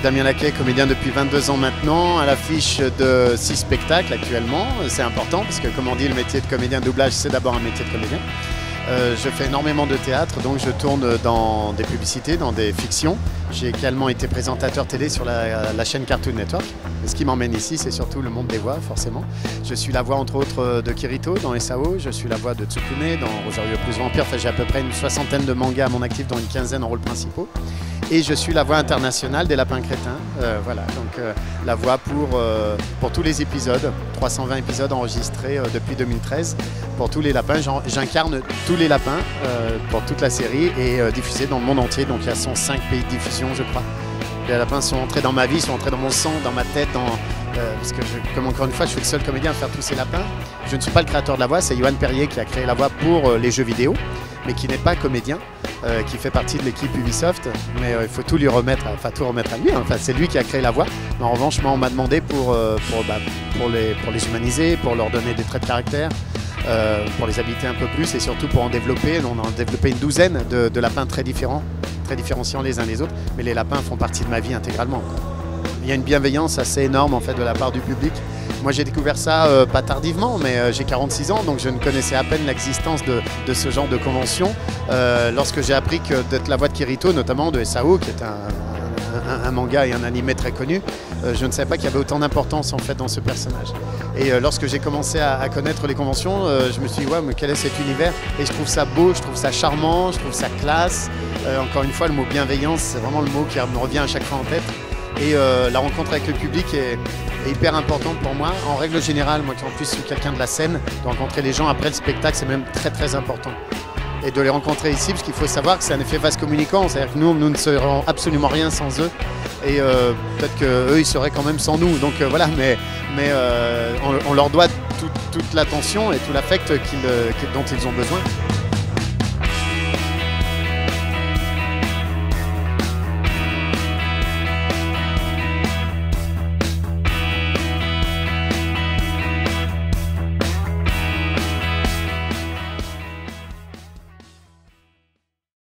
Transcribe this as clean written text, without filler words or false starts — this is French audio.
suis Damien Laquet, comédien depuis 22 ans maintenant, à l'affiche de 6 spectacles actuellement. C'est important parce que, comme on dit, le métier de comédien de doublage, c'est d'abord un métier de comédien. Je fais énormément de théâtre, donc je tourne dans des publicités, dans des fictions. J'ai également été présentateur télé sur la chaîne Cartoon Network. Et ce qui m'emmène ici, c'est surtout le monde des voix, forcément. Je suis la voix, entre autres, de Kirito dans SAO. Je suis la voix de Tsukune dans Rosario plus Vampire. Enfin, j'ai à peu près une soixantaine de mangas à mon actif, dont une quinzaine en rôles principaux. Et je suis la voix internationale des Lapins Crétins. Voilà, donc la voix pour tous les épisodes, 320 épisodes enregistrés depuis 2013. Pour tous les lapins, j'incarne tous les lapins pour toute la série et diffusés dans le monde entier. Donc il y a 105 pays de diffusion, je crois. Les lapins sont entrés dans ma vie, sont entrés dans mon sang, dans ma tête, parce que, comme encore une fois, je suis le seul comédien à faire tous ces lapins. Je ne suis pas le créateur de la voix, c'est Yoann Perrier qui a créé la voix pour les jeux vidéo, mais qui n'est pas comédien, qui fait partie de l'équipe Ubisoft. Mais il faut tout lui remettre, tout remettre à lui. Enfin, c'est lui qui a créé la voix. Mais en revanche, moi, on m'a demandé pour les humaniser, pour leur donner des traits de caractère, pour les habiter un peu plus et surtout pour en développer. On a développé une douzaine de lapins très différents, très différenciants les uns des autres, mais les lapins font partie de ma vie intégralement. Il y a une bienveillance assez énorme en fait de la part du public. Moi j'ai découvert ça pas tardivement, mais j'ai 46 ans, donc je ne connaissais à peine l'existence de ce genre de convention. Lorsque j'ai appris que d'être la voix de Kirito, notamment de SAO, qui est un manga et un animé très connu, je ne savais pas qu'il y avait autant d'importance en fait dans ce personnage. Et lorsque j'ai commencé à connaître les conventions, je me suis dit ouais, mais quel est cet univers? Et je trouve ça beau, je trouve ça charmant, je trouve ça classe. Encore une fois, le mot bienveillance, c'est vraiment le mot qui me revient à chaque fois en tête. Et la rencontre avec le public est hyper importante pour moi. En règle générale, moi qui en plus suis quelqu'un de la scène, de rencontrer les gens après le spectacle, c'est même très très important. Et de les rencontrer ici, parce qu'il faut savoir que c'est un effet vase communicant, c'est-à-dire que nous ne serons absolument rien sans eux, et peut-être qu'eux ils seraient quand même sans nous, donc voilà, mais on leur doit toute l'attention et tout l'affect dont ils ont besoin.